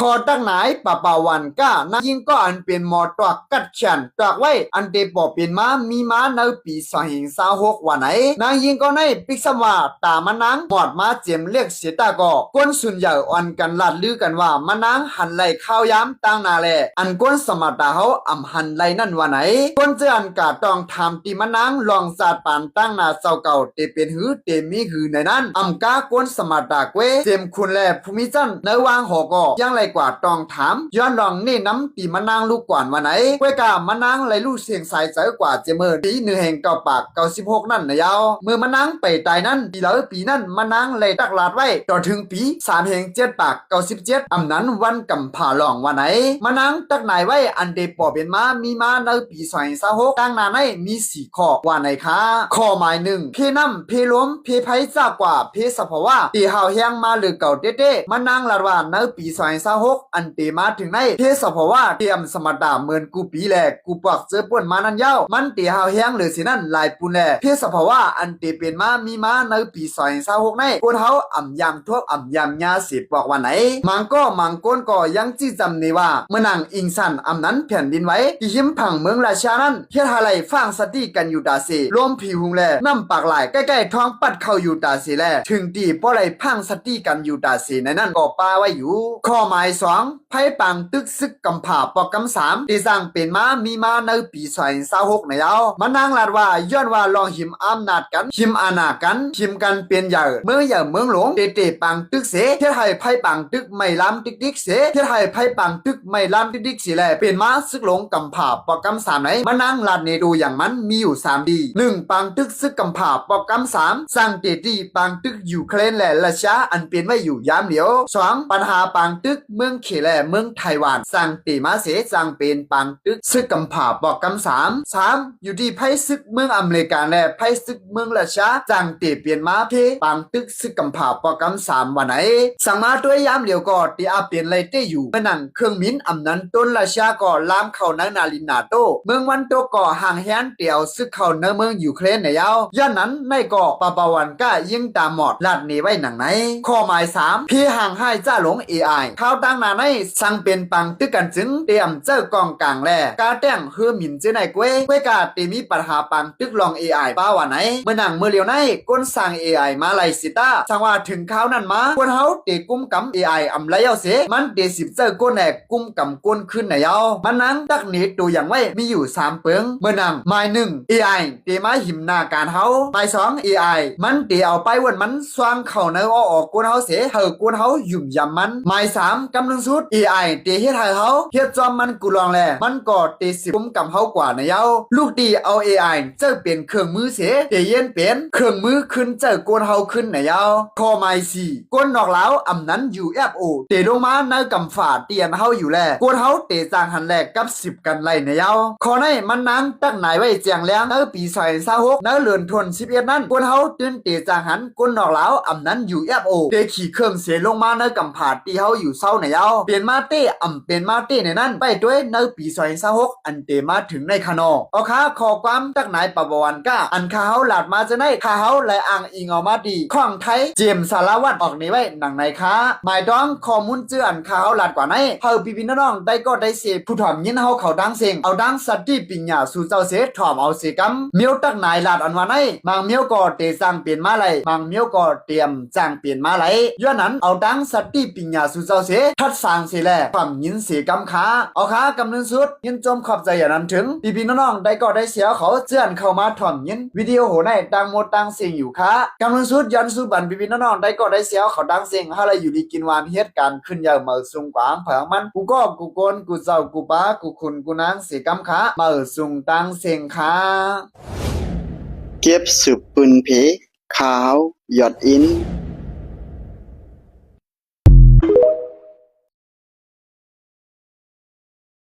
คอตั้งไหนปะปาวันก้านายิงก็อันเป็นหมอตอกกัดฉันตอกไว้อันเดปอเป็นม้ามีม้าในปี2026วันไหนนางยิงก็ในปิกสว่าตามันนังหมอดมาเจียมเรียกเสียตาก็ก้นสุนใหญ่อ่อนกันลัดลือกันว่ามันนังหันไหลข้าวย้ำตั้งนาแลอันก้นสมัตตาเขาอ่ำหันไหลนั่นวันไหนก้นเจอันกาต้องทำตีมันนังลองศาสตร์ปานตั้งนาเจ้าเก่าเตเป็นหือเตมีหือในนั้นอ่ำกาก้นสมัตตาเกวเจมคุณแลภูมิจันในวางหอก็ยังไรกว่าต้องถามย้อนลองนี่น้ำตีมันนังลูกก่อนวันไหนเวกามันนังไหลลูกเสียงสายเจอกว่าเจเมอร์ปี1แห่ง96นั่นนะยาวเมื่อมันนังไปตายนั้นปีเหลือปีนั้นมันนังไหลตักลาดไว้ต่อถึงปี3แห่ง97อำนั้นวันกำผ่าหลองวันไหนมันนังตักไหนไว้อันเดปอเป็นมามีมาในปี2026ตั้งนาในมี4ข้อว่าไหนคะข้อหมาย1เพน้ำเพล้มเพไผจากกว่าเพสภาวะตีหาวแห้งมาหรือเก่าเต้ๆมันนังลาดว่าในปี2026อันเตมาถึงในเพสภาวะเตรียมสมดาเหมือนกูปีแลกูปักเจอป่วนมานั้นยาวมันตีหาวแห้งหรือสินั่นหลายปุนแลเพสภาวะอันเตเป็นมามีมาในปี2026ในคนเฮาอ่ำยำทั่วอ่ำยำยาสิบอกว่าไหนมังก้นก็ยังจี้จำนี่ว่าเมื่อนางอิงสันอำนั้นแผ่นดินไว้ที่หิมผังเมืองราชานั้นเฮ็ดอะไรฟังสติกันอยู่ตาเสรวมผิวหุงแลน้ำปากไหลใกล้ๆท้องปัดเข้าอยู่ตาเสแลถึงตีป้อไรพังสติกันอยู่ตาเสในนั้นก็ป้าไว้อยู่ข้อหมาย2ไพ่ปังตึกซึกกำผ่าปอกกำ3ที่สร้างเป็นมามีมาในปี2026ในยาวมันนางลาดว่าย้อนว่าลองหิมอำนาจกันหิมอาณากันหิมกันเป็นใหญ่เมืองหลวงเตปังตึกเสเฮ็ดให้ไพ่ปังตึกไม่ล้ำติ๊กเสเฮ็ดให้ไพ่ปังตึกไม่ล้ำติ๊กเสแลเป็นมาซึกหลงกำผ่าปอกกำ3ไหนมันนางลาดในดูอย่างมันมีอยู่3ดี1ปังตึกซึกกำผ่าปอกกำ3สร้างเตตีปังตึกยูเครนและรัสเซียอันเป็นไว้อยู่ยามเหลียว2ปัญหาปังตึกเมืองเขแลเมืองไต้หวันสร้างเตมาเสสร้างเป็นปังตึกซึกกำผ่าปอกกำ3อยู่ที่ไพ่ซึกเมืองอเมริกาและไพ่ซึกเมืองรัสเซียสร้างเตเปลี่ยนมาเพปังตึกซึกกำผ่าปอกกำ3วันไหนสั่งมาด้วยยามเหลียวก็ตีอาเปลี่ยนไรเตอยู่เมื่อนั่งเครื่องมินอำนั้นต้นรัสเซียก็ลามเข้าในนาลินาโตเมืองวันโตก็ห่างแหนเตียวซึกเข้าในเมืองยูเครนในยาวย้อนนั้นในก็ปาปาวันก้ายิงตามหมอดลาดหนีไว้หนังไหนข้อหมาย3พี่ห่างให้จ้าหลง AI ข่าวตั้งนาในสั่งเป็นปังตึกกันจึงเตรียมเจ้ากองกลางแลกาแต้งเฮือหมินเจไหนกวยกาเตมีปัญหาปังตึกลอง AI ป้าว่าไหนเมื่อนั่งเมื่อเลียวในก้นสั่ง AI มาไล่สิตาสังว่าถึงข่าวนั้นมาคนเฮาเตกุ้มกำ AI อำไลเอาเสมันเต10เจ้าก้นแหกกุ้มกำก้นขึ้นไหนเอามันนั้นตักนี้ตัวอย่างไว้มีอยู่3เปิงเมื่อนั่งหมาย1 AI เตมาหิมหน้าการเฮาหมาย2 AI มันเตเอาไปวันมันสว่างเข้าในออกก้นเฮาเสเฮอก้นเฮายุ่มยำมันหมาย3กำลังสุด AI เตเฮ็ดให้เฮาเฮ็ดจอมมันกูลองแลมันก็เต10กุ้มกำเฮากว่าไหนเอาลูกตีเอา AI เจ้าเป็นเครื่องมือเสเตเย็นเป็นเครื่องมือขึ้นเจ้าก้นเฮาขึ้นไหนเอาข้อหมาย4ก้นนอกแล้วอำนั้น UFO เตลงมาในกำฝาเตียนเฮาอยู่แลก้นเฮาเตจางหันแลกกับ10กันไล่ไหนเอาข้อในมันนั้นตักไหนไว้แจงแล้วในปี2026ในเดือนธันวาคม11นั้นก้นเฮาตื่นเตจางหันก้นนอกแล้วอำนั้น UFO เตขี่เครื่องเสียลงมาในกำผาตีเฮาอยู่เศร้าไหนเอาเปลี่ยนมาเต้เป็นมาเต้ในนั้นไปด้วยในปี2026อันเตมาถึงในคานอเอาค่ะขอความตักไหนปะบวันก้าอันคาเฮาหลาดมาจะได้คาเฮาและอ่างอิงออกมาดีข้องไทยเจมสารวัตรออกนี้ไว้หนังไหนคะหมายต้องข้อมูลเจืออันคาเฮาหลาดกว่าไหนเฮาพี่น้องได้ก็ได้เสพผู้ถ่อมยินเฮาเขาดังเสียงเอาดังสัตติปิญญาสู่เจ้าเสถ่อมเอาเสกำเมียวตักไหนหลาดอันว่าไหนบางเมียวก็เตสร้างเปลี่ยนมาไหลบางเมียวก็เตรียมจ้างเปลี่ยนมาไหลย้อนนั้นเอาดังสัตติปิญญาสู่เจ้าเสทัดสร้างเสแลถ่อมยินเสกำขาเอาขากำนึงสุดยินจมขอบใจอย่างนั้นถึงพี่น้องได้ก็ได้เสียเขาเจือนเข้ามาถ่อมยินวิดีโอโหในดังหมดดังเสียงอยู่ค่ะกำนึงสุดยันสุบันพี่น้องได้ก็ได้เสียเขาดังเสียงให้เราอยู่ดีกินหวานเฮ็ดการขึ้นยาวมาสูงกว่างเผงมันกูก็กูโกนกูเจ้ากูป้ากูคุณกูนางเสกำขามาสูงตังเสียงค่ะเก็บสืบปืนเพขาวหยอดอิน